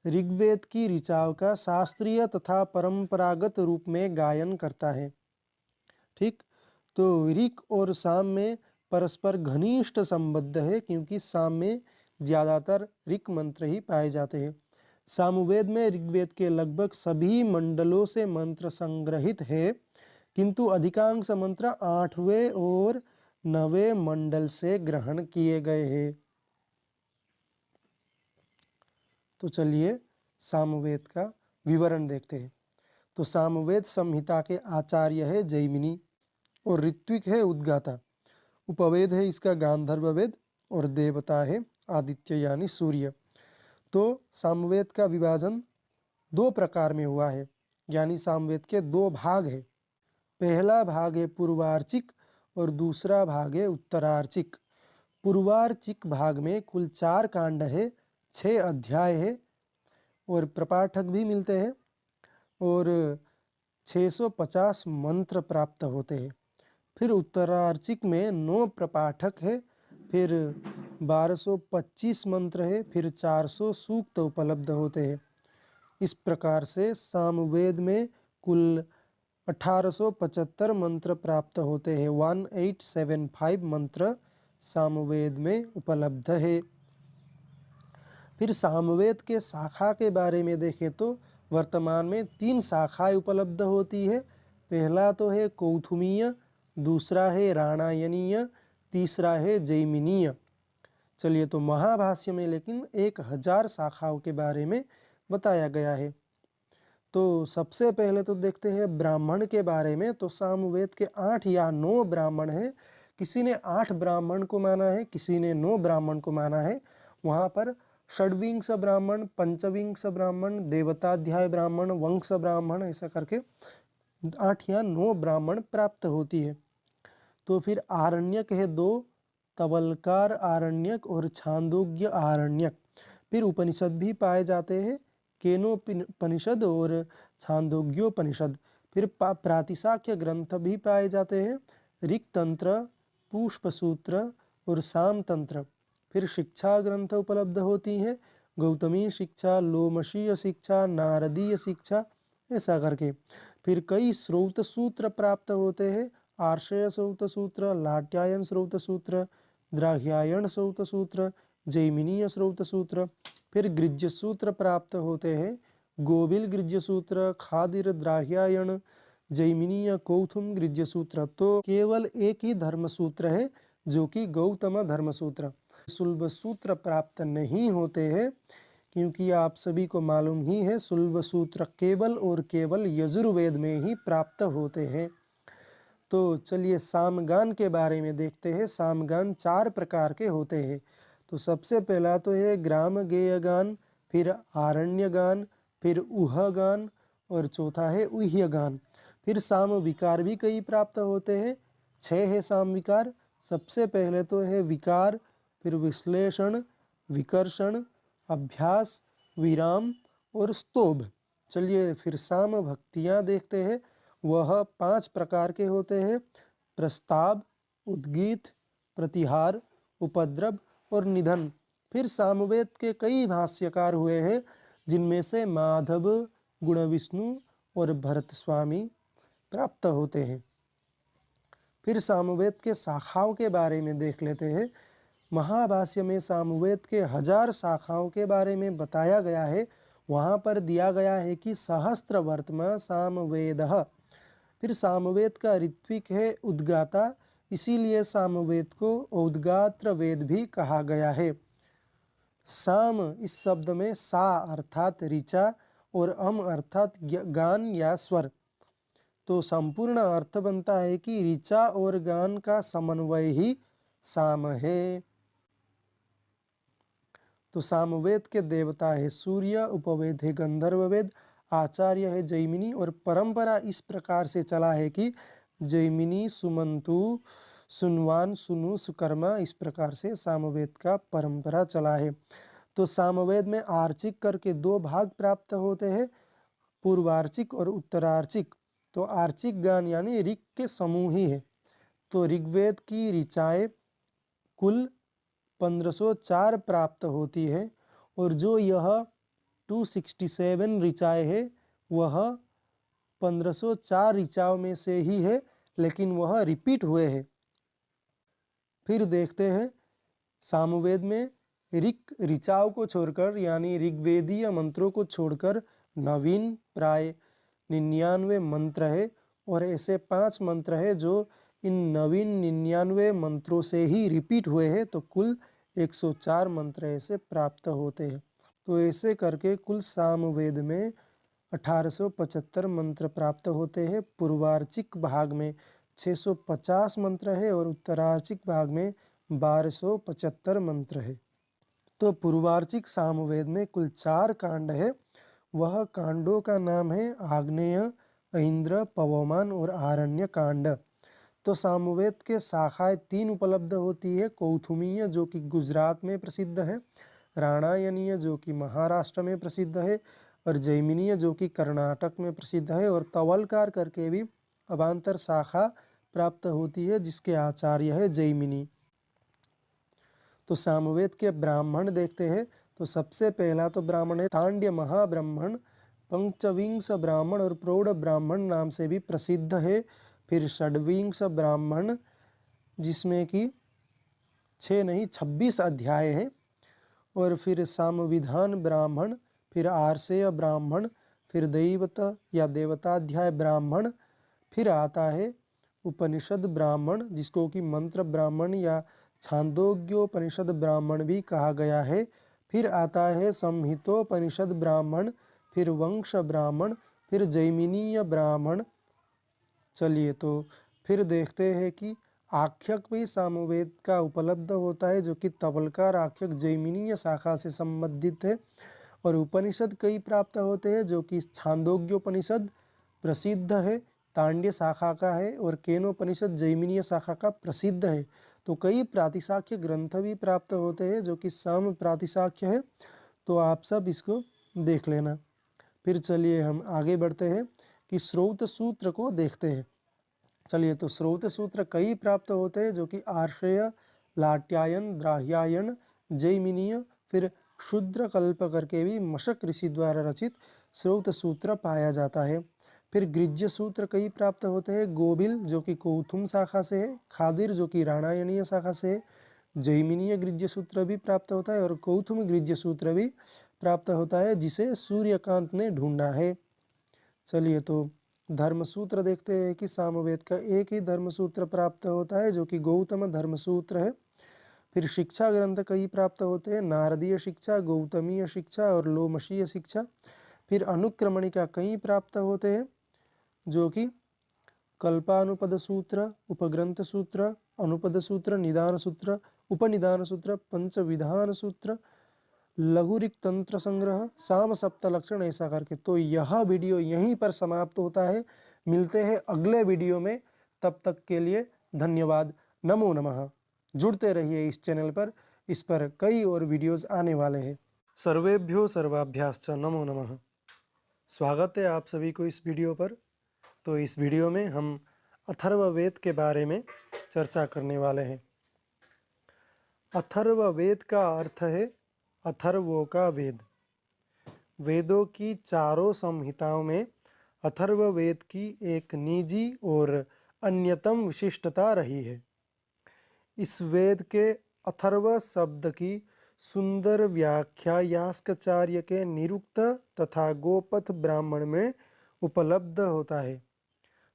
ऋग्वेद की ऋचाओं का शास्त्रीय तथा परंपरागत रूप में गायन करता है। ठीक, तो ऋक और साम में परस्पर घनिष्ठ संबंध है, क्योंकि साम में ज़्यादातर ऋक मंत्र ही पाए जाते हैं। सामवेद में ऋग्वेद के लगभग सभी मंडलों से मंत्र संग्रहित है, किंतु अधिकांश मंत्र 8वें और 9वें मंडल से ग्रहण किए गए हैं। तो चलिए सामवेद का विवरण देखते हैं। तो सामवेद संहिता के आचार्य है जैमिनी और ऋत्विक है उद्गाता। उपवेद है इसका गांधर्व वेद और देवता है आदित्य यानी सूर्य। तो सामवेद का विभाजन 2 प्रकार में हुआ है, यानी सामवेद के 2 भाग है। पहला भाग है पूर्वार्चिक और दूसरा भाग है उत्तरार्चिक। पूर्वार्चिक भाग में कुल 4 कांड है, 6 अध्याय है और प्रपाठक भी मिलते हैं और 650 मंत्र प्राप्त होते हैं। फिर उत्तरार्चिक में 9 प्रपाठक है, फिर 1225 मंत्र है, फिर 400 सूक्त उपलब्ध होते हैं। इस प्रकार से सामवेद में कुल 1875 मंत्र प्राप्त होते हैं। 1875 मंत्र सामवेद में उपलब्ध है। फिर सामवेद के शाखा के बारे में देखें तो वर्तमान में 3 शाखाएं उपलब्ध होती है। पहला तो है कौथुमीय, दूसरा है राणायनीय, तीसरा है जैमिनीय। चलिए, तो महाभाष्य में लेकिन 1000 शाखाओं के बारे में बताया गया है। तो सबसे पहले तो देखते हैं ब्राह्मण के बारे में। तो सामवेद के 8 या 9 ब्राह्मण हैं। किसी ने 8 ब्राह्मण को माना है, किसी ने 9 ब्राह्मण को माना है। वहाँ पर षड्विंश ब्राह्मण, पंचविंश ब्राह्मण, देवताध्याय ब्राह्मण, वंश ब्राह्मण, ऐसा करके 8 या 9 ब्राह्मण प्राप्त होती है। तो फिर आरण्यक है 2, तवलकार आरण्यक और छांदोग्य आरण्यक। फिर उपनिषद भी पाए जाते हैं, केनोपनिषद और छांदोग्योपनिषद। फिर प्रातिशाख्य ग्रंथ भी पाए जाते हैं, ऋक् तंत्र, पुष्पसूत्र और साम तंत्र। फिर शिक्षा ग्रंथ उपलब्ध होती हैं, गौतमी शिक्षा, लोमशीय शिक्षा, नारदीय शिक्षा, ऐसा करके। फिर कई श्रौत सूत्र प्राप्त होते हैं, आर्षय श्रौत सूत्र, लाट्यायन श्रौत सूत्र, द्राह्यायन श्रौत सूत्र, जैमिनीय श्रौत सूत्र। फिर गृह्य सूत्र प्राप्त होते हैं, गोबिल गृह्य सूत्र, खादिर द्राह्यायन, जैमिनीय कौथुम गृह्य सूत्र। तो केवल एक ही धर्म सूत्र है जो कि गौतम धर्म सूत्र। सुलभ सूत्र प्राप्त नहीं होते हैं, क्योंकि आप सभी को मालूम ही है सुलभ सूत्र केवल और केवल यजुर्वेद में ही प्राप्त होते हैं। तो चलिए सामगान के बारे में देखते हैं। सामगान 4 प्रकार के होते हैं। तो सबसे पहला तो है ग्राम गेय गान, फिर आरण्य गान, फिर ऊह गान और चौथा है ऊह्य गान। फिर साम विकार भी कई प्राप्त होते हैं, 6 है साम विकार। सबसे पहले तो है विकार, फिर विश्लेषण, विकर्षण, अभ्यास, विराम और स्तोभ। चलिए फिर साम भक्तियाँ देखते हैं। वह 5 प्रकार के होते हैं: प्रस्ताव, उद्गीत, प्रतिहार, उपद्रव और निधन। फिर सामवेद के कई भाष्यकार हुए हैं, जिनमें से माधव, गुणविष्णु और भरत स्वामी प्राप्त होते हैं। फिर सामवेद के शाखाओं के बारे में देख लेते हैं। महाभाष्य में सामवेद के 1000 शाखाओं के बारे में बताया गया है। वहाँ पर दिया गया है कि सहस्त्र वर्तमा सामवेदः। फिर सामवेद का ऋत्विक है उद्गाता, इसीलिए सामवेद को उद्गात्र वेद भी कहा गया है। साम इस शब्द में सा अर्थात ऋचा और अम अर्थात गान या स्वर, तो संपूर्ण अर्थ बनता है कि ऋचा और गान का समन्वय ही साम है। तो सामवेद के देवता है सूर्य, उपवेद है गंधर्व वेद, आचार्य है जैमिनी और परंपरा इस प्रकार से चला है कि जैमिनी, सुमंतु, सुनवान, सुनु, सुकर्मा, इस प्रकार से सामवेद का परंपरा चला है। तो सामवेद में आर्चिक करके 2 भाग प्राप्त होते हैं, पूर्वार्चिक और उत्तरार्चिक। तो आर्चिक गान यानी ऋग के समूह ही है। तो ऋग्वेद की ऋचाएँ कुल 1504 प्राप्त होती है और जो यह 267 ऋचाएँ है वह 1504 ऋचाओं में से ही है, लेकिन वह रिपीट हुए हैं। फिर देखते हैं सामवेद में ऋक ऋचाओं को छोड़कर यानी ऋग्वेदीय मंत्रों को छोड़कर नवीन प्राय 99 मंत्र है और ऐसे 5 मंत्र है जो इन नवीन 99 मंत्रों से ही रिपीट हुए हैं। तो कुल 104 मंत्र ऐसे प्राप्त होते हैं। तो ऐसे करके कुल सामवेद में 1875 मंत्र प्राप्त होते हैं। पूर्वार्चिक भाग में 650 मंत्र है और उत्तरार्चिक भाग में 1275 मंत्र है। तो पूर्वार्चिक सामवेद में कुल 4 कांड है। वह कांडों का नाम है आग्नेय, ऐन्द्र, पवमान और आरण्य कांड। तो सामवेद के शाखाएं 3 उपलब्ध होती है: कौथुमीय जो कि गुजरात में प्रसिद्ध है, राणायनीय जो कि महाराष्ट्र में प्रसिद्ध है और जैमिनीय जो कि कर्नाटक में प्रसिद्ध है। और तवलकार करके भी अवान्तर शाखा प्राप्त होती है जिसके आचार्य है जैमिनी। तो सामवेद के ब्राह्मण देखते हैं। तो सबसे पहला तो ब्राह्मण है तांड्य महाब्राह्मण, पंचविंश ब्राह्मण और प्रौढ़ ब्राह्मण नाम से भी प्रसिद्ध है। फिर षड्विंश ब्राह्मण जिसमें कि 6 नहीं 26 अध्याय हैं। और फिर सामविधान ब्राह्मण, फिर आर्षेय ब्राह्मण, फिर दैवत या देवताध्याय ब्राह्मण, फिर आता है उपनिषद ब्राह्मण जिसको कि मंत्र ब्राह्मण या छांदोग्योपनिषद ब्राह्मण भी कहा गया है। फिर आता है संहितोपनिषद ब्राह्मण, फिर वंश ब्राह्मण, फिर जैमिनीय ब्राह्मण। चलिए तो फिर देखते हैं कि आख्यक भी सामवेद का उपलब्ध होता है जो कि तवलकार आख्यक जैमिनीय शाखा से संबंधित है। और उपनिषद कई प्राप्त होते हैं जो कि छांदोग्योपनिषद प्रसिद्ध है, तांड्य शाखा का है, और केनोपनिषद जैमिनीय शाखा का प्रसिद्ध है। तो कई प्रातिशाख्य ग्रंथ भी प्राप्त होते हैं जो कि साम प्रातिशाख्य है। तो आप सब इसको देख लेना। फिर चलिए हम आगे बढ़ते हैं कि श्रौत सूत्र को देखते हैं। चलिए तो श्रौत सूत्र कई प्राप्त होते हैं जो कि आर्षेय, लाट्यायन, द्राह्यायन, जैमिनीय, फिर क्षुद्र कल्प करके भी मशक ऋषि द्वारा रचित श्रौत सूत्र पाया जाता है। फिर गृज्य सूत्र कई प्राप्त होते हैं। गोबिल जो कि कौथुम शाखा से है, खादिर जो कि राणायनीय शाखा से है, जैमिनीय गृज्य सूत्र भी प्राप्त होता है और कौथुम गृज्य सूत्र भी प्राप्त होता है जिसे सूर्यकांत ने ढूंढा है। चलिए तो धर्मसूत्र देखते हैं कि सामवेद का एक ही धर्मसूत्र प्राप्त होता है जो कि गौतम धर्मसूत्र है। फिर शिक्षा ग्रंथ कई प्राप्त होते हैं: नारदीय शिक्षा, गौतमीय शिक्षा और लोमशीय शिक्षा। फिर अनुक्रमणिका कई प्राप्त होते हैं जो कि कल्पानुपद सूत्र, उपग्रंथ सूत्र, अनुपद सूत्र, निदान सूत्र, उपनिदान सूत्र, पंचविधान सूत्र, लघुरिक तंत्र संग्रह, साम सप्तलक्षण, ऐसा करके। तो यह वीडियो यहीं पर समाप्त होता है। मिलते हैं अगले वीडियो में, तब तक के लिए धन्यवाद। नमो नमः। जुड़ते रहिए इस चैनल पर, इस पर कई और वीडियोस आने वाले हैं। सर्वेभ्यो सर्वाभ्याश्च नमो नमः। स्वागत है आप सभी को इस वीडियो पर। तो इस वीडियो में हम अथर्ववेद के बारे में चर्चा करने वाले हैं। अथर्ववेद का अर्थ है अथर्वों का वेद। वेदों की चारों संहिताओं में अथर्ववेद की एक निजी और अन्यतम विशिष्टता रही है। इस वेद के अथर्व शब्द की सुंदर व्याख्या यास्काचार्य के निरुक्त तथा गोपथ ब्राह्मण में उपलब्ध होता है।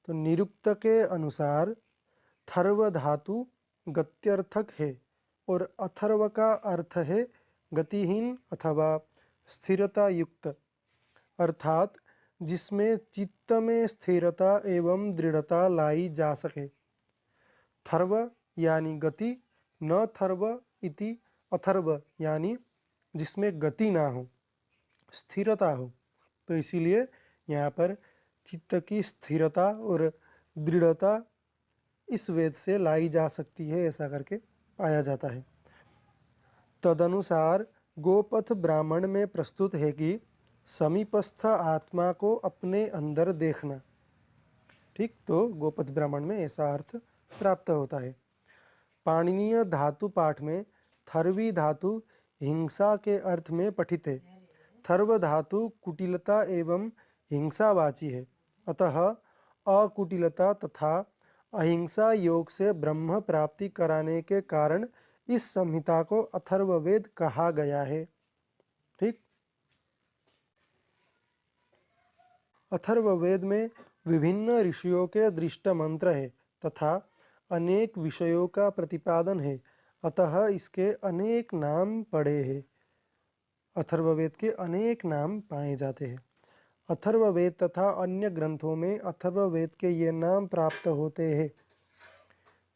तो निरुक्त के अनुसार थर्व धातु गत्यर्थक है और अथर्व का अर्थ है गतिहीन अथवा स्थिरता युक्त, अर्थात जिसमें चित्त में स्थिरता एवं दृढ़ता लाई जा सके। थर्व यानी गति, न थर्व इति अथर्व यानी जिसमें गति ना हो, स्थिरता हो। तो इसीलिए यहाँ पर चित्त की स्थिरता और दृढ़ता इस वेद से लाई जा सकती है, ऐसा करके पाया जाता है। तदनुसार गोपथ ब्राह्मण में प्रस्तुत है कि समीपस्थ आत्मा को अपने अंदर देखना। ठीक, तो गोपथ ब्राह्मण में ऐसा अर्थ प्राप्त होता है। पाणिनीय धातु पाठ में थर्वी धातु हिंसा के अर्थ में पठित है। थर्व धातु कुटिलता एवं हिंसावाची है, अतः अकुटिलता तथा अहिंसा योग से ब्रह्म प्राप्ति कराने के कारण इस संहिता को अथर्ववेद कहा गया है। ठीक, अथर्ववेद में विभिन्न ऋषियों के दृष्ट मंत्र है तथा अनेक विषयों का प्रतिपादन है, अतः इसके अनेक नाम पड़े हैं। अथर्ववेद के अनेक नाम पाए जाते हैं। अथर्ववेद तथा अन्य ग्रंथों में अथर्ववेद के ये नाम प्राप्त होते हैं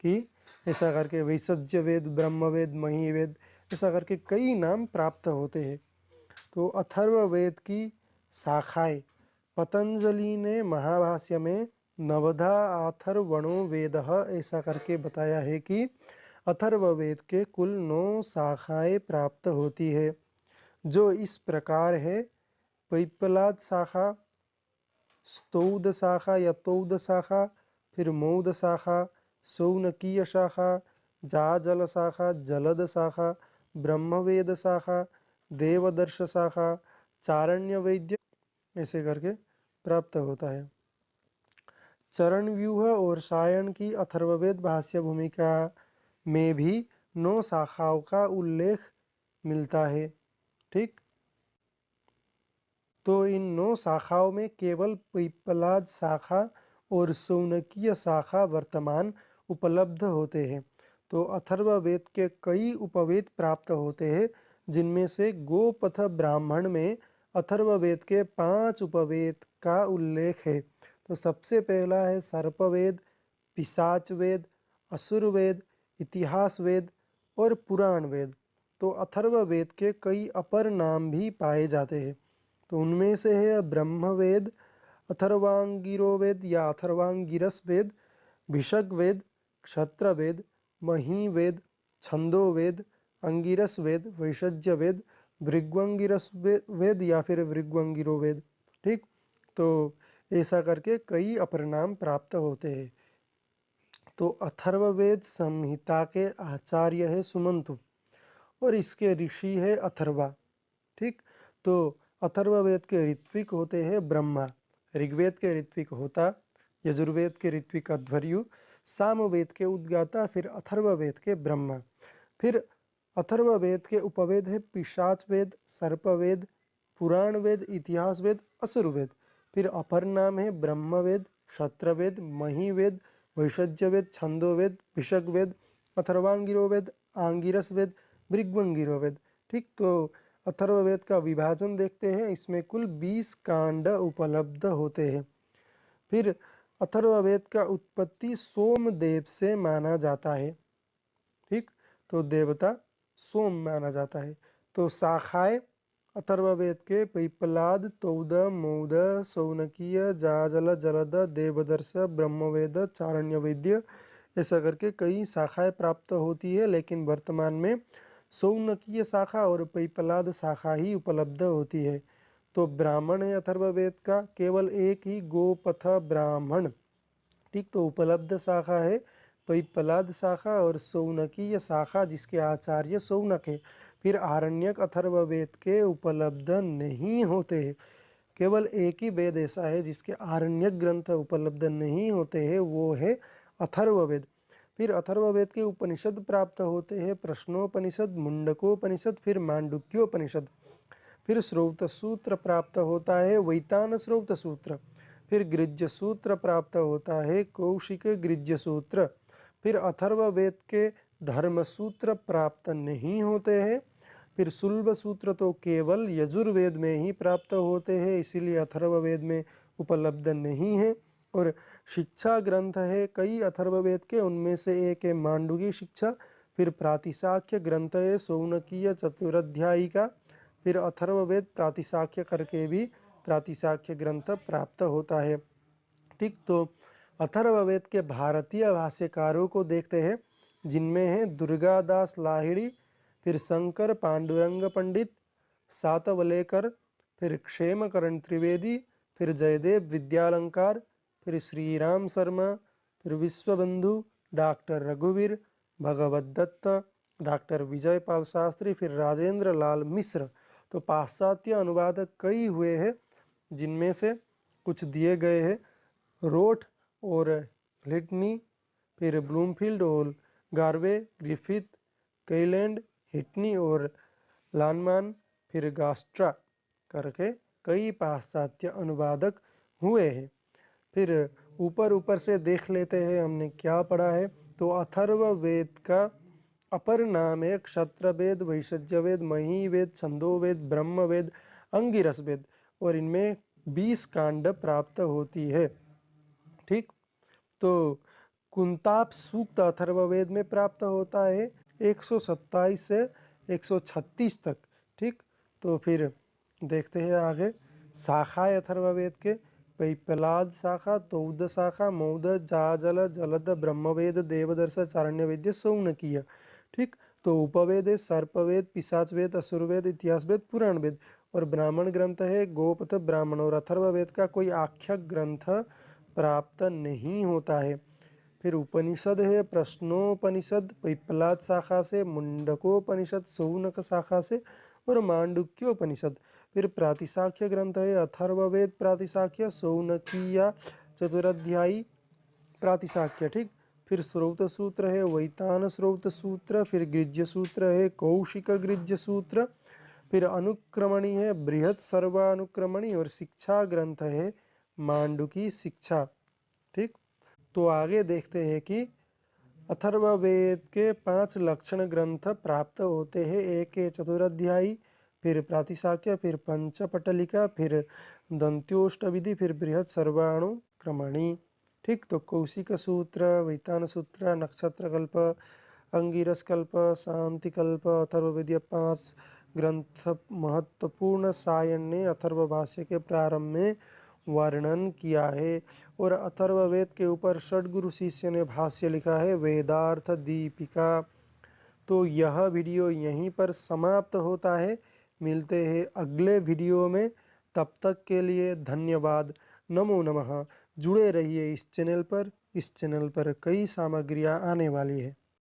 कि ऐसा करके वैसज्य वेद, ब्रह्मवेद, महीवेद, ऐसा करके कई नाम प्राप्त होते हैं। तो अथर्ववेद की शाखाएं पतंजलि ने महाभाष्य में नवधा अथर्वणो वेदः ऐसा करके बताया है कि अथर्ववेद के कुल 9 शाखाएं प्राप्त होती है, जो इस प्रकार है। पैप्पलाद शाखा, स्तौद शाखा या तौद शाखा, फिर मौद शाखा, शौनकीय शाखा, जाजल शाखा, जलद शाखा, ब्रह्मवेद शाखा, देवदर्श शाखा, चारण्य वैद्य, ऐसे करके प्राप्त होता है। चरण व्यूह और सायण की अथर्ववेद भाष्य भूमिका में भी 9 शाखाओं का उल्लेख मिलता है। ठीक, तो इन 9 शाखाओं में केवल पिप्पलाद शाखा और शौनकीय शाखा वर्तमान उपलब्ध होते हैं। तो अथर्ववेद के कई उपवेद प्राप्त होते हैं, जिनमें से गोपथ ब्राह्मण में अथर्ववेद के 5 उपवेद का उल्लेख है। तो सबसे पहला है सर्पवेद, पिशाच वेद, असुरवेद, इतिहास वेद और पुराण वेद। तो अथर्ववेद के कई अपर नाम भी पाए जाते हैं। तो उनमें से है ब्रह्मवेद, अथर्वांगिरो वेद या अथर्वांगिरस वेद, भिषग वेद, क्षत्र वेद, मही वेद, छंदो वेद, अंगिरस वेद, वैषज्य वेद, भृग्वंगिरस वेद या फिर भृग्वंगिरो वेद। ठीक, तो ऐसा करके कई अपर नाम प्राप्त होते हैं। तो अथर्ववेद संहिता के आचार्य है सुमंतु और इसके ऋषि है अथर्वा। ठीक, तो अथर्ववेद के ऋत्विक होते हैं ब्रह्मा, ऋग्वेद के ऋत्विक होता, यजुर्वेद के ऋत्विक अध्वर्यु, सामवेद के उद्गाता, फिर अथर्ववेद के ब्रह्मा। फिर अथर्ववेद के उपवेद है पिशाच वेद, सर्पवेद, पुराण वेद, इतिहास वेद, असुरवेद। फिर अपर नाम है ब्रह्मवेद, क्षत्रवेद, महीवेद, वैषज्य वेद, छंदोवेद, भिषग वेद, अथर्वांगिरो वेद, आंगिरस वेद, भृग्वंगिरो वेद। ठीक, तो अथर्ववेद का विभाजन देखते हैं, इसमें कुल 20 कांड उपलब्ध होते हैं। फिर अथर्ववेद का उत्पत्ति सोमदेव से माना जाता है। ठीक, तो देवता सोम माना जाता है। तो शाखाएं अथर्ववेद के पिप्पलाद, तौद, मौद, शौनकीय, जाजल, जलद, देवदर्श, ब्रह्मवेद, चारण्य वैद्य, ऐसा करके कई शाखाएं प्राप्त होती है, लेकिन वर्तमान में शौनकीय शाखा और पैपलाद शाखा ही उपलब्ध होती है। तो ब्राह्मण है अथर्ववेद का केवल एक ही, गोपथ ब्राह्मण। ठीक, तो उपलब्ध शाखा है पैपलाद शाखा और शौनकीय शाखा, जिसके आचार्य शौनक है। फिर आरण्यक अथर्ववेद के उपलब्ध नहीं होते हैं। केवल एक ही वेद ऐसा है जिसके आरण्यक ग्रंथ उपलब्ध नहीं होते हैं, वो है अथर्ववेद। फिर अथर्ववेद के उपनिषद प्राप्त होते हैं, प्रश्नोपनिषद, मुंडकोपनिषद, फिर मांडुक्योपनिषद। फिर श्रौत सूत्र प्राप्त होता है, वैतान श्रौत सूत्र। फिर गृह्य सूत्र प्राप्त होता है, कौशिक गृह्य सूत्र। फिर अथर्ववेद के धर्म सूत्र प्राप्त नहीं होते हैं। फिर सुलभ सूत्र तो केवल यजुर्वेद में ही प्राप्त होते हैं, इसीलिए अथर्ववेद में उपलब्ध नहीं है। और शिक्षा ग्रंथ है कई अथर्ववेद के, उनमें से एक है मांडुकी शिक्षा। फिर प्रातिशाख्य ग्रंथ है शौनकीय चतुराध्यायी का। फिर अथर्ववेद प्रातिशाख्य करके भी प्रातिशाख्य ग्रंथ प्राप्त होता है। ठीक, तो अथर्ववेद के भारतीय भाष्यकारों को देखते हैं, जिनमें हैं दुर्गादास लाहिड़ी, फिर शंकर पांडुरंग पंडित, सातवलेकर, फिर क्षेमकरण त्रिवेदी, फिर जयदेव विद्यालंकार, फिर श्रीराम शर्मा, फिर विश्वबंधु, डॉक्टर रघुवीर, भगवत दत्त, डॉक्टर विजयपाल शास्त्री, फिर राजेंद्र लाल मिश्र। तो पाश्चात्य अनुवादक कई हुए हैं, जिनमें से कुछ दिए गए हैं रोट और लिटनी, फिर ब्लूमफील्ड और गार्वे, ग्रिफिथ, कैलैंड, हिटनी और लानमान, फिर गास्ट्रा करके कई पाश्चात्य अनुवादक हुए हैं। फिर ऊपर ऊपर से देख लेते हैं हमने क्या पढ़ा है। तो अथर्ववेद का अपर नाम है क्षत्रवेद, वैशज्यवेद, महीवेद, छंदोवेद, ब्रह्मवेद, अंगिरस वेद, और इनमें 20 कांड प्राप्त होती है। ठीक, तो कुंताप सूक्त अथर्ववेद में प्राप्त होता है 127 से 136 तक। ठीक, तो फिर देखते हैं आगे शाखाएं अथर्ववेद के। पैपलाद शाखा, तौद शाखा, मौद, जाजल, जलद, ब्रह्मवेद, देवदर्श, चारण्यवेद्य, शौनकीय। ठीक, तो उपवेद है सर्पवेद, पिशाचवेद, असुरवेद, इतिहासवेद, पुराण वेद। और ब्राह्मण ग्रंथ है गोपथ ब्राह्मण। और अथर्ववेद का कोई आख्यक ग्रंथ प्राप्त नहीं होता है। फिर उपनिषद है प्रश्नोपनिषद पैपलाद शाखा से, मुंडकोपनिषद शौनक शाखा से, और मांडुक्योपनिषद। फिर प्रातिशाख्य ग्रंथ है अथर्ववेद प्रातिशाख्य, शौनकीय चतुराध्यायी प्रातिशाख्य। ठीक, फिर श्रौत सूत्र है वैतान श्रौत सूत्र। फिर गृह्य सूत्र है कौशिक गृह्य सूत्र। फिर अनुक्रमणी है बृहत् सर्वानुक्रमणी। और शिक्षा ग्रंथ है मांडुकी शिक्षा। ठीक, तो आगे देखते हैं कि अथर्ववेद के 5 लक्षण ग्रंथ प्राप्त होते हैं। एक है चतुराध्यायी, फिर प्रातिशाख्य, फिर पंचपटलिका, फिर दंत्योष्टविधि, फिर बृहत् सर्वानुक्रमणी। ठीक, तो कौशिक सूत्र, वैतान सूत्र, नक्षत्रकल्प, अंगिरसकल्प, शांतिकल्प, अथर्ववेदीय 5 ग्रंथ महत्वपूर्ण सायण ने अथर्व भाष्य के प्रारंभ में वर्णन किया है। और अथर्ववेद के ऊपर षड्गुरु शिष्य ने भाष्य लिखा है वेदार्थ दीपिका। तो यह वीडियो यहीं पर समाप्त होता है। मिलते हैं अगले वीडियो में, तब तक के लिए धन्यवाद। नमो नमः। जुड़े रहिए इस चैनल पर कई सामग्रियाँ आने वाली है।